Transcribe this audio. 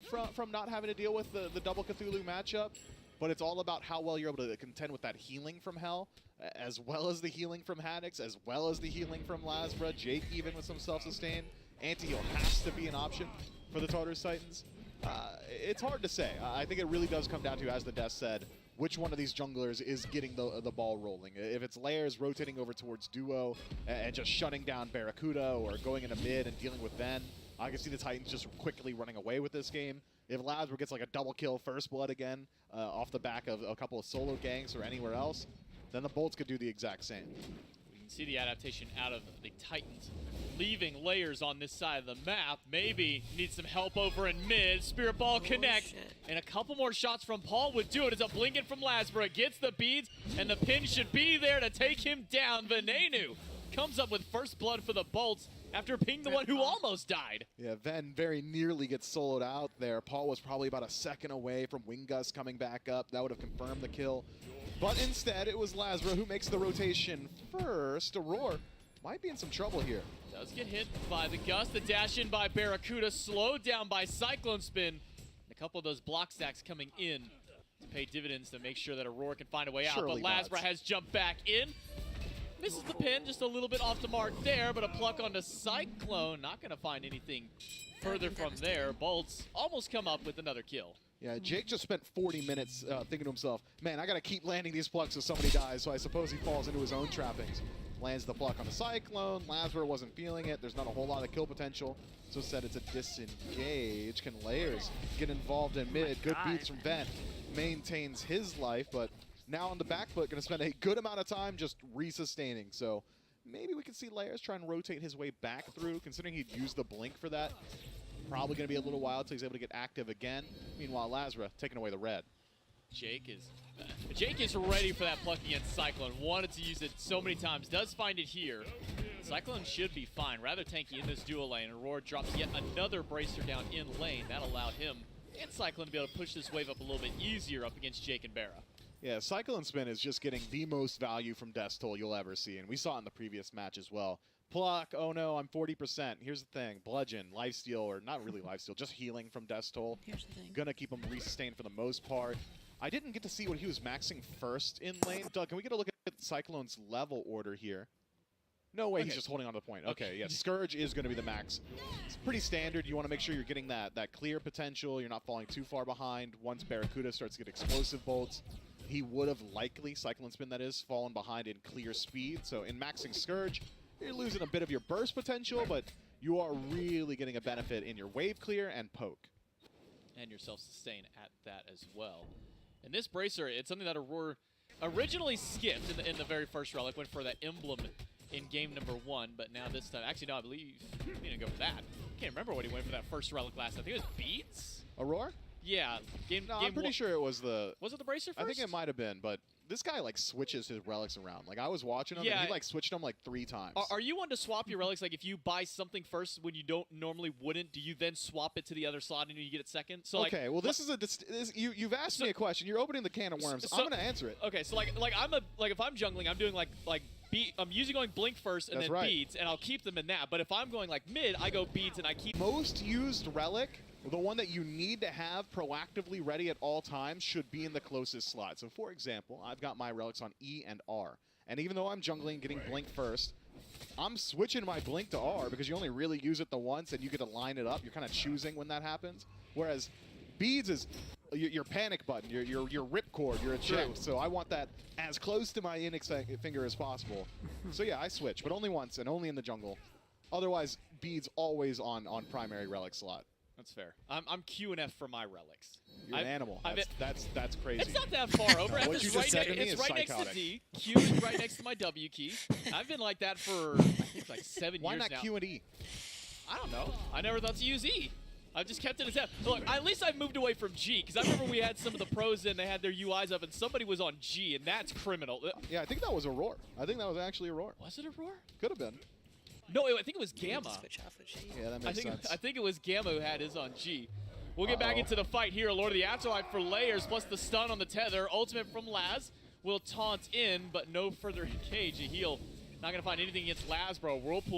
from not having to deal with the double Cthulhu matchup, but it's all about how well you're able to contend with that healing from Hell, as well as the healing from Haddix, as well as the healing from Lasbra, Jake even with some self-sustain. Anti-heal has to be an option for the Tartarus Titans. It's hard to say. I think it really does come down to, as the Death said, which one of these junglers is getting the ball rolling. If it's Layers rotating over towards Duo and just shutting down Barracuda, or going into mid and dealing with Ven, I can see the Titans just quickly running away with this game. If Lasbra gets like a double kill first blood again off the back of a couple of solo ganks or anywhere else, then the Bolts could do the exact same. We can see the adaptation out of the Titans, leaving Layers on this side of the map. Maybe needs some help over in mid. Spirit Ball connect, and a couple more shots from Paul would do it. It's a blinking from Lasbra, gets the beads, and the pin should be there to take him down. Venenu comes up with first blood for the Bolts after being the one who almost died. Yeah, Ven very nearly gets soloed out there. Paul was probably about a second away from Wingus coming back up. That would have confirmed the kill. But instead, it was Lasbra who makes the rotation first. Aurora might be in some trouble here. Does get hit by the Gust. The dash in by Barracuda, slowed down by Cyclone Spin. And a couple of those block stacks coming in to pay dividends to make sure that Aurora can find a way out. Surely but Lasbra has jumped back in. Misses the pin, just a little bit off the mark there, but a pluck onto Cyclone. Not going to find anything further from there. Bolts almost come up with another kill. Yeah, Jake just spent 40 minutes thinking to himself, man, I got to keep landing these plucks so somebody dies, so I suppose he falls into his own trappings. Lands the pluck on the Cyclone. Lasbra wasn't feeling it. There's not a whole lot of kill potential, so instead it's a disengage. Can Layers get involved in mid? Good beats from Ven. Maintains his life, but now on the back foot, going to spend a good amount of time just resustaining. So maybe we can see Layers try and rotate his way back through, considering he'd use the blink for that. Probably going to be a little while until he's able to get active again. Meanwhile, Lasbra taking away the red. Jake is ready for that pluck against Cyclone. Wanted to use it so many times. Does find it here. Cyclone should be fine. Rather tanky in this dual lane. Aurora drops yet another bracer down in lane. That allowed him and Cyclone to be able to push this wave up a little bit easier up against Jake and Barra. Yeah, Cyclone Spin is just getting the most value from Death's Toll you'll ever see, and we saw it in the previous match as well. Pluck, oh no, I'm 40%. Here's the thing, Bludgeon, Lifesteal, or not really Lifesteal, just healing from Death's Toll. Here's the thing. Gonna keep him resustained for the most part. I didn't get to see what he was maxing first in lane. Doug, can we get a look at Cyclone's level order here? No way, he's just holding on to the point. Okay, yeah, Scourge is going to be the max. It's pretty standard. You want to make sure you're getting that clear potential. You're not falling too far behind. Once Barracuda starts to get explosive bolts, he would have likely, Cyclone Spin that is, fallen behind in clear speed. So in maxing Scourge, you're losing a bit of your burst potential, but you are really getting a benefit in your wave clear and poke. And your self-sustain at that as well. And this bracer, it's something that Aurora originally skipped in the very first relic, went for that emblem in game number 1, but now this time, actually no, I believe he didn't go for that. I can't remember what he went for that first relic last time. I think it was Beats? Aurora? Yeah. I'm pretty sure it was the... Was it the bracer first? I think it might have been, but this guy like switches his relics around. Like I was watching him and he like switched them like 3 times. Are you one to swap your relics? Like if you buy something first when you don't normally wouldn't, do you then swap it to the other slot and you get it second? So okay, like, well this is you've asked me a question. You're opening the can of worms. I'm gonna answer it. Okay, so like if I'm jungling, I'm doing I'm usually going blink first and then beads, and I'll keep them in that. But if I'm going like mid, I go beads and I keep... Most used relic, the one that you need to have proactively ready at all times, should be in the closest slot. So for example, I've got my relics on E and R. And even though I'm jungling, getting blink first, I'm switching my blink to R because you only really use it the once and you get to line it up. You're kind of choosing when that happens. Whereas beads is your panic button, your ripcord, your eject. So I want that as close to my index finger as possible. So yeah, I switch, but only once and only in the jungle. Otherwise, beads always on primary relic slot. That's fair. I'm Q and F for my relics. You're an animal. That's crazy. It's not that far over. What you just said to me is right psychotic. next to D. Q is right next to my W key. I've been like that for I think like 7 Why years not now. Q and E? I don't know. I never thought to use E. I've just kept it as F. Look, at least I've moved away from G, because I remember we had some of the pros in, they had their UIs up, and somebody was on G, and that's criminal. Yeah, I think that was Aurora. I think that was actually Aurora. Was it Aurora? Could have been. No, I think it was Gamma. Switch off of G. Yeah, that makes sense. I think it was Gamma who had his on G. We'll get back into the fight here. Lord of the Afterlife for Layers, plus the stun on the tether. Ultimate from Laz will taunt in, but no further engage. A heal. Not going to find anything against Laz, bro. Whirlpool.